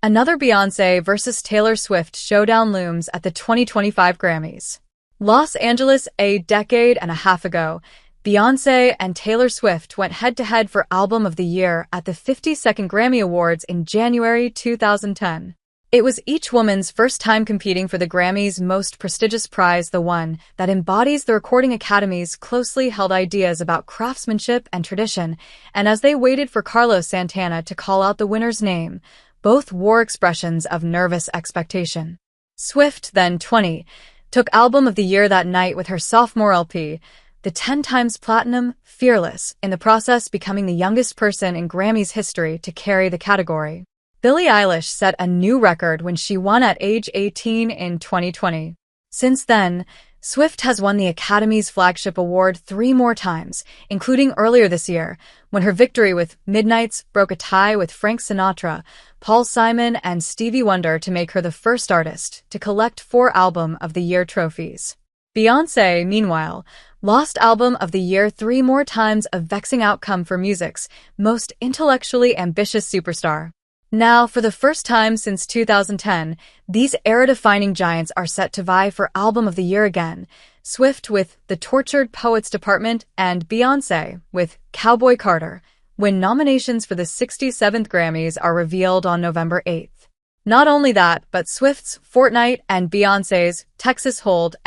Another Beyoncé versus Taylor Swift showdown looms at the 2025 Grammys. Los Angeles. A decade and a half ago, Beyoncé and Taylor Swift went head-to-head for Album of the Year at the 52nd Grammy Awards in January 2010. It was each woman's first time competing for the Grammys' most prestigious prize, the one that embodies the Recording Academy's closely held ideas about craftsmanship and tradition, and as they waited for Carlos Santana to call out the winner's name, both wore expressions of nervous expectation. Swift, then 20, took Album of the Year that night with her sophomore LP, the 10 times platinum Fearless, in the process becoming the youngest person in Grammys history to carry the category. Billie Eilish set a new record when she won at age 18 in 2020. Since then, Swift has won the Academy's flagship award 3 more times, including earlier this year, when her victory with Midnights broke a tie with Frank Sinatra, Paul Simon, and Stevie Wonder to make her the first artist to collect 4 Album of the Year trophies. Beyoncé, meanwhile, lost Album of the Year 3 more times, a vexing outcome for music's most intellectually ambitious superstar. Now, for the first time since 2010, these era-defining giants are set to vie for Album of the Year again, Swift with The Tortured Poets Department and Beyoncé with Cowboy Carter, when nominations for the 67th Grammys are revealed on November 8th. Not only that, but Swift's Fortnite and Beyoncé's Texas Hold',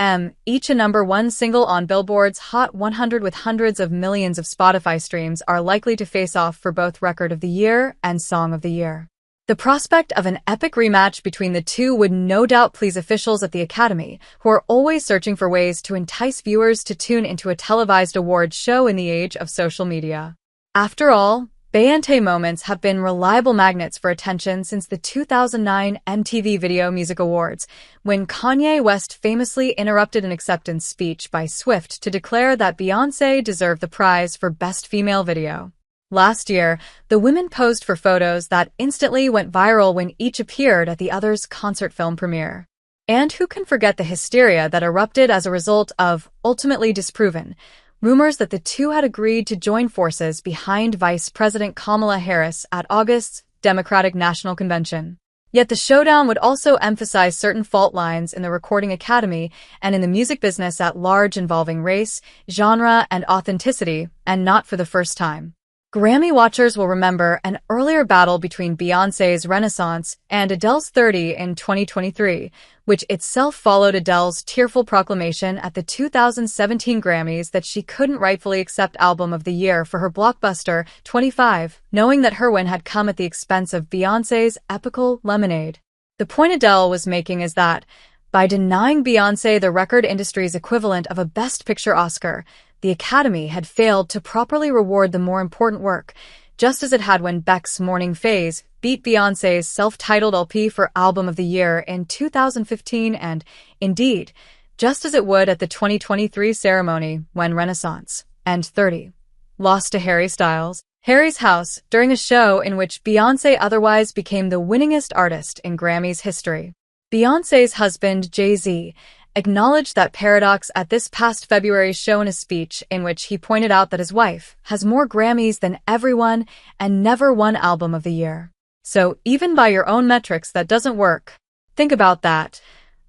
each a #1 single on Billboard's Hot 100 with hundreds of millions of Spotify streams, are likely to face off for both Record of the Year and Song of the Year. The prospect of an epic rematch between the two would no doubt please officials at the Academy, who are always searching for ways to entice viewers to tune into a televised awards show in the age of social media. After all, Beyoncé moments have been reliable magnets for attention since the 2009 MTV Video Music Awards, when Kanye West famously interrupted an acceptance speech by Swift to declare that Beyoncé deserved the prize for Best Female Video. Last year, the women posed for photos that instantly went viral when each appeared at the other's concert film premiere. And who can forget the hysteria that erupted as a result of, ultimately disproven, rumors that the two had agreed to join forces behind Vice President Kamala Harris at August's Democratic National Convention. Yet the showdown would also emphasize certain fault lines in the Recording Academy and in the music business at large, involving race, genre, and authenticity, and not for the first time. Grammy watchers will remember an earlier battle between Beyoncé's Renaissance and Adele's 30 in 2023, which itself followed Adele's tearful proclamation at the 2017 Grammys that she couldn't rightfully accept Album of the Year for her blockbuster 25, knowing that her win had come at the expense of Beyoncé's epical Lemonade. The point Adele was making is that, by denying Beyoncé the record industry's equivalent of a Best Picture Oscar, the Academy had failed to properly reward the more important work, just as it had when Beck's Morning Phase beat Beyoncé's self-titled LP for Album of the Year in 2015, and, indeed, just as it would at the 2023 ceremony when Renaissance and 30 lost to Harry Styles' Harry's House during a show in which Beyoncé otherwise became the winningest artist in Grammys history. Beyoncé's husband, Jay-Z, acknowledged that paradox at this past February's show in a speech in which he pointed out that his wife has more Grammys than everyone and never won Album of the Year. So even by your own metrics, that doesn't work. Think about that.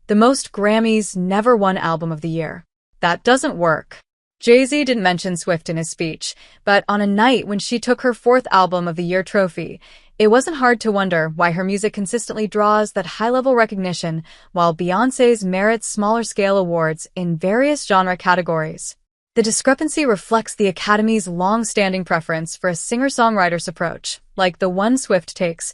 The most Grammys, never won Album of the Year. That doesn't work. Jay-Z didn't mention Swift in his speech, but on a night when she took her 4th Album of the Year trophy, it wasn't hard to wonder why her music consistently draws that high-level recognition while Beyoncé's merits smaller-scale awards in various genre categories. The discrepancy reflects the Academy's long-standing preference for a singer-songwriter's approach, like the one Swift takes,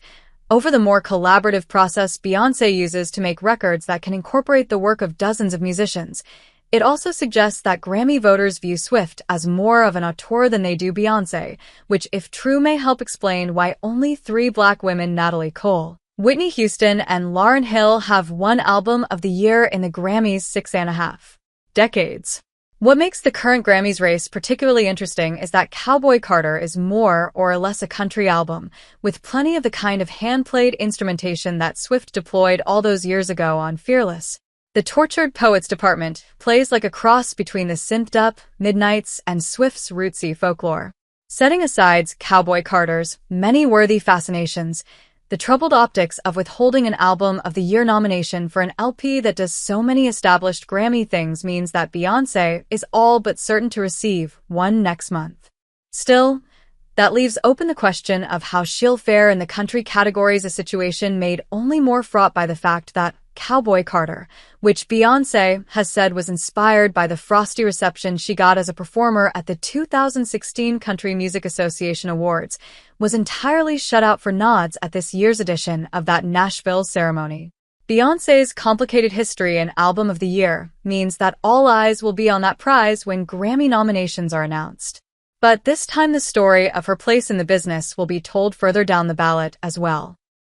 over the more collaborative process Beyoncé uses to make records that can incorporate the work of dozens of musicians. It also suggests that Grammy voters view Swift as more of an auteur than they do Beyoncé, which, if true, may help explain why only 3 Black women, Natalie Cole, Whitney Houston, and Lauryn Hill, have won Album of the Year in the Grammys' 6.5 decades. What makes the current Grammys race particularly interesting is that Cowboy Carter is more or less a country album, with plenty of the kind of hand-played instrumentation that Swift deployed all those years ago on Fearless. The Tortured Poets Department plays like a cross between the synthed-up Midnights and Swift's rootsy folklore. Setting aside Cowboy Carter's many worthy fascinations, The troubled optics of withholding an Album of the Year nomination for an LP that does so many established Grammy things means that Beyoncé is all but certain to receive one next month. Still, that leaves open the question of how she'll fare in the country categories, a situation made only more fraught by the fact that Cowboy Carter, which Beyoncé has said was inspired by the frosty reception she got as a performer at the 2016 Country Music Association Awards, was entirely shut out for nods at this year's edition of that Nashville ceremony. Beyoncé's complicated history and Album of the Year means that all eyes will be on that prize when Grammy nominations are announced. But this time the story of her place in the business will be told further down the ballot as well.